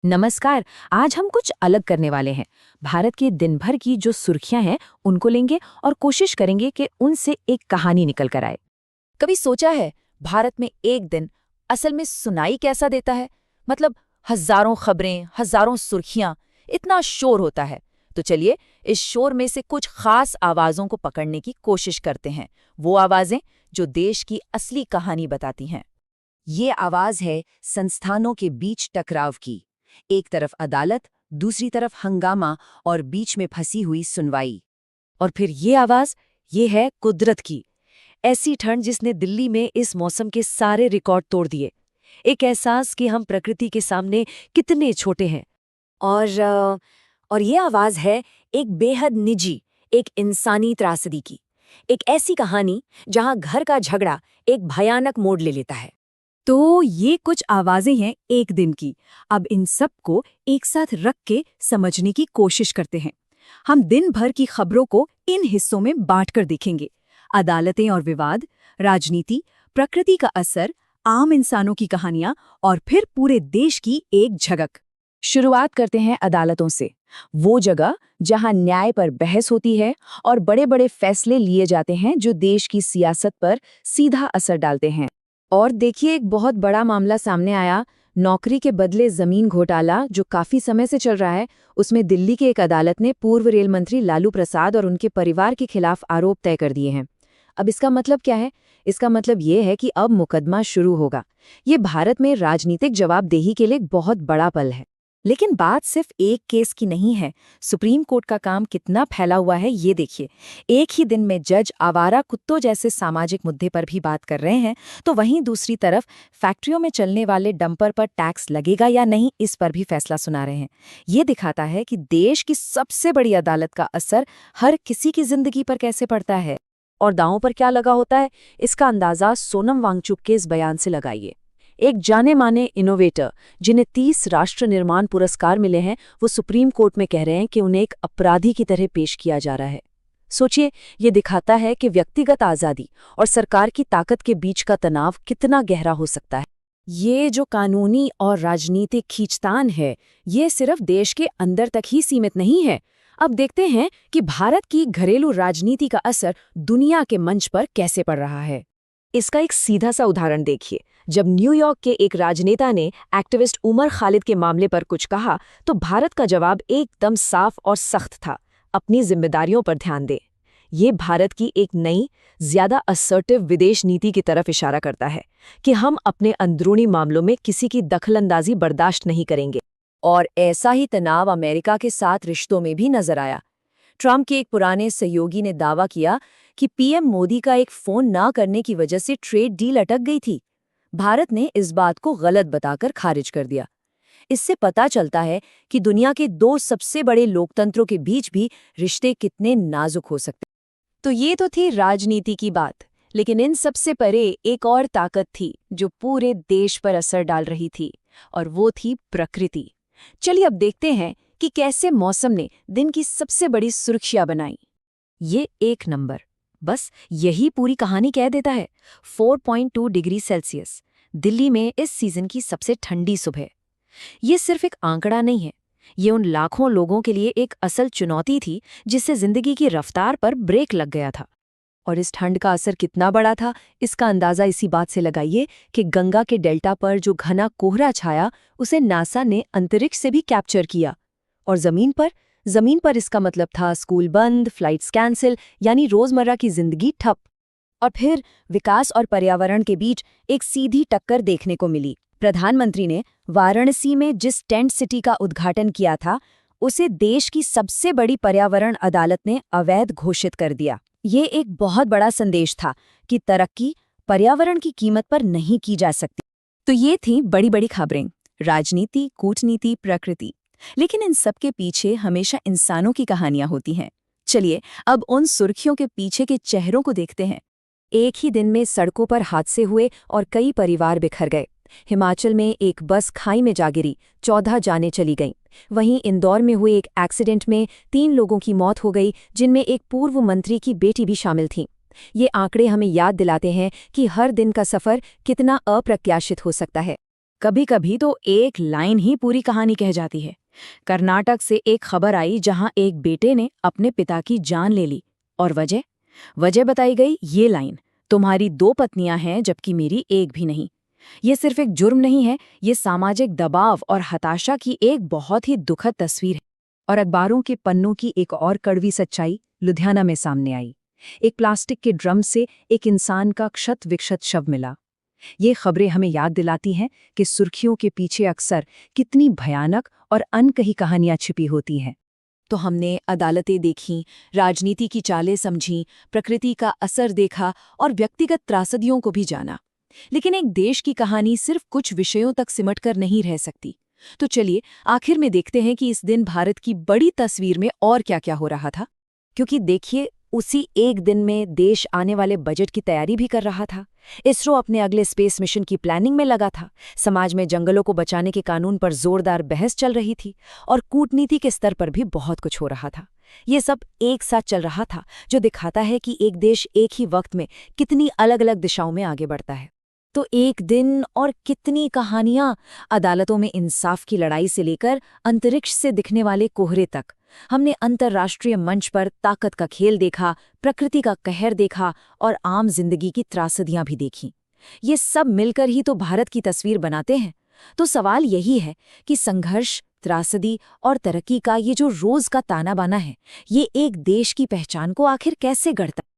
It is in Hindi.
नमस्कार। आज हम कुछ अलग करने वाले हैं। भारत के दिन भर की जो सुर्खियां हैं उनको लेंगे और कोशिश करेंगे कि उनसे एक कहानी निकल कर आए। कभी सोचा है भारत में एक दिन असल में सुनाई कैसा देता है? मतलब हजारों खबरें, हजारों सुर्खियां, इतना शोर होता है। तो चलिए इस शोर में से कुछ खास आवाजों को पकड़ने की कोशिश करते हैं। वो आवाजें जो देश की असली कहानी बताती हैं। ये आवाज है संस्थानों के बीच टकराव की। एक तरफ अदालत, दूसरी तरफ हंगामा और बीच में फंसी हुई सुनवाई। और फिर ये आवाज, ये है कुदरत की। ऐसी ठंड जिसने दिल्ली में इस मौसम के सारे रिकॉर्ड तोड़ दिए। एक एहसास कि हम प्रकृति के सामने कितने छोटे हैं। और ये आवाज है एक बेहद निजी, एक इंसानी त्रासदी की। एक ऐसी कहानी जहां घर का झगड़ा एक भयानक मोड़ ले लेता है। तो ये कुछ आवाजें हैं एक दिन की। अब इन सब को एक साथ रख के समझने की कोशिश करते हैं। हम दिन भर की खबरों को इन हिस्सों में बांटकर देखेंगे। अदालतें और विवाद, राजनीति, प्रकृति का असर, आम इंसानों की कहानियां और फिर पूरे देश की एक झलक। शुरुआत करते हैं अदालतों से। वो जगह जहां न्याय पर बहस होती है और बड़े बड़े फैसले लिए जाते हैं जो देश की सियासत पर सीधा असर डालते हैं। और देखिए, एक बहुत बड़ा मामला सामने आया, नौकरी के बदले जमीन घोटाला, जो काफी समय से चल रहा है। उसमें दिल्ली की एक अदालत ने पूर्व रेल मंत्री लालू प्रसाद और उनके परिवार के खिलाफ आरोप तय कर दिए हैं। अब इसका मतलब क्या है? इसका मतलब ये है कि अब मुकदमा शुरू होगा। ये भारत में राजनीतिक जवाबदेही के लिए एक बहुत बड़ा पल है। लेकिन बात सिर्फ एक केस की नहीं है। सुप्रीम कोर्ट का काम कितना फैला हुआ है ये देखिए। एक ही दिन में जज आवारा कुत्तों जैसे सामाजिक मुद्दे पर भी बात कर रहे हैं, तो वहीं दूसरी तरफ फैक्ट्रियों में चलने वाले डंपर पर टैक्स लगेगा या नहीं, इस पर भी फैसला सुना रहे हैं। ये दिखाता है कि देश की सबसे बड़ी अदालत का असर हर किसी की जिंदगी पर कैसे पड़ता है। और दांव पर क्या लगा होता है, इसका अंदाजा सोनम वांगचुक के इस बयान से लगाइए। एक जाने माने इनोवेटर जिन्हें 30 राष्ट्र निर्माण पुरस्कार मिले हैं, वो सुप्रीम कोर्ट में कह रहे हैं कि उन्हें एक अपराधी की तरह पेश किया जा रहा है। सोचिए, ये दिखाता है कि व्यक्तिगत आज़ादी और सरकार की ताकत के बीच का तनाव कितना गहरा हो सकता है। ये जो कानूनी और राजनीतिक खींचतान है, ये सिर्फ देश के अंदर तक ही सीमित नहीं है। अब देखते हैं कि भारत की घरेलू राजनीति का असर दुनिया के मंच पर कैसे पड़ रहा है। इसका एक सीधा सा उदाहरण देखिए। जब न्यूयॉर्क के एक राजनेता ने एक्टिविस्ट उमर खालिद के मामले पर कुछ कहा, तो भारत का जवाब एकदम साफ और सख्त था, अपनी जिम्मेदारियों पर ध्यान दें। ये भारत की एक नई, ज्यादा असर्टिव विदेश नीति की तरफ इशारा करता है कि हम अपने अंदरूनी मामलों में किसी की दखलंदाजी बर्दाश्त नहीं करेंगे। और ऐसा ही तनाव अमेरिका के साथ रिश्तों में भी नजर आया। ट्रंप के एक पुराने सहयोगी ने दावा किया कि पीएम मोदी का एक फोन ना करने की वजह से ट्रेड डील अटक गई थी। भारत ने इस बात को गलत बताकर खारिज कर दिया। इससे पता चलता है कि दुनिया के दो सबसे बड़े लोकतंत्रों के बीच भी रिश्ते कितने नाजुक हो सकते हैं। तो ये तो थी राजनीति की बात, लेकिन इन सबसे परे एक और ताकत थी जो पूरे देश पर असर डाल रही थी, और वो थी प्रकृति। चलिए अब देखते हैं कि कैसे मौसम ने दिन की सबसे बड़ी सुर्खियां बनाई। ये एक नंबर, बस यही पूरी कहानी कह देता है। 4.2 डिग्री सेल्सियस, दिल्ली में इस सीजन की सबसे ठंडी सुबह। ये सिर्फ एक आंकड़ा नहीं है, ये उन लाखों लोगों के लिए एक असल चुनौती थी जिससे जिंदगी की रफ्तार पर ब्रेक लग गया था। और इस ठंड का असर कितना बड़ा था, इसका अंदाजा इसी बात से लगाइए कि गंगा के डेल्टा पर जो घना कोहरा छाया, उसे नासा ने अंतरिक्ष से भी कैप्चर किया। और जमीन पर इसका मतलब था स्कूल बंद, फ्लाइट्स कैंसिल, यानी रोजमर्रा की जिंदगी ठप। और फिर विकास और पर्यावरण के बीच एक सीधी टक्कर देखने को मिली। प्रधानमंत्री ने वाराणसी में जिस टेंट सिटी का उद्घाटन किया था, उसे देश की सबसे बड़ी पर्यावरण अदालत ने अवैध घोषित कर दिया। ये एक बहुत बड़ा संदेश था कि तरक्की पर्यावरण की कीमत पर नहीं की जा सकती। तो ये थी बड़ी बड़ी खबरें, राजनीति, कूटनीति, प्रकृति। लेकिन इन सब के पीछे हमेशा इंसानों की कहानियां होती हैं। चलिए अब उन सुर्खियों के पीछे के चेहरों को देखते हैं। एक ही दिन में सड़कों पर हादसे हुए और कई परिवार बिखर गए। हिमाचल में एक बस खाई में जा गिरी, 14 जानें चली गईं। वहीं इंदौर में हुए एक एक्सीडेंट में 3 लोगों की मौत हो गई, जिनमें एक पूर्व मंत्री की बेटी भी शामिल थी। ये आंकड़े हमें याद दिलाते हैं कि हर दिन का सफर कितना अप्रत्याशित हो सकता है। कभी कभी तो एक लाइन ही पूरी कहानी कह जाती है। कर्नाटक से एक खबर आई जहां एक बेटे ने अपने पिता की जान ले ली, और वजह बताई गई ये लाइन, तुम्हारी 2 पत्नियां हैं जबकि मेरी एक भी नहीं। ये सिर्फ एक जुर्म नहीं है, ये सामाजिक दबाव और हताशा की एक बहुत ही दुखद तस्वीर है। और अखबारों के पन्नों की एक और कड़वी सच्चाई लुधियाना में सामने आई। एक प्लास्टिक के ड्रम से एक इंसान का क्षत विक्षत शव मिला। ये खबरें हमें याद दिलाती हैं कि सुर्खियों के पीछे अक्सर कितनी भयानक और अनकही कहानियां छिपी होती हैं। तो हमने अदालतें देखीं, राजनीति की चालें समझीं, प्रकृति का असर देखा और व्यक्तिगत त्रासदियों को भी जाना। लेकिन एक देश की कहानी सिर्फ कुछ विषयों तक सिमटकर नहीं रह सकती। तो चलिए आखिर में देखते हैं कि इस दिन भारत की बड़ी तस्वीर में और क्या-क्या हो रहा था। क्योंकि देखिए, उसी एक दिन में देश आने वाले बजट की तैयारी भी कर रहा था। इसरो अपने अगले स्पेस मिशन की प्लानिंग में लगा था। समाज में जंगलों को बचाने के कानून पर जोरदार बहस चल रही थी और कूटनीति के स्तर पर भी बहुत कुछ हो रहा था। ये सब एक साथ चल रहा था, जो दिखाता है कि एक देश एक ही वक्त में कितनी अलग-अलग दिशाओं में आगे बढ़ता है। तो एक दिन और कितनी कहानियां, अदालतों में इंसाफ की लड़ाई से लेकर अंतरिक्ष से दिखने वाले कोहरे तक। हमने अंतर्राष्ट्रीय मंच पर ताकत का खेल देखा, प्रकृति का कहर देखा और आम जिंदगी की त्रासदियां भी देखीं। ये सब मिलकर ही तो भारत की तस्वीर बनाते हैं। तो सवाल यही है कि संघर्ष, त्रासदी और तरक्की का ये जो रोज का ताना बाना है, ये एक देश की पहचान को आखिर कैसे गढ़ता है।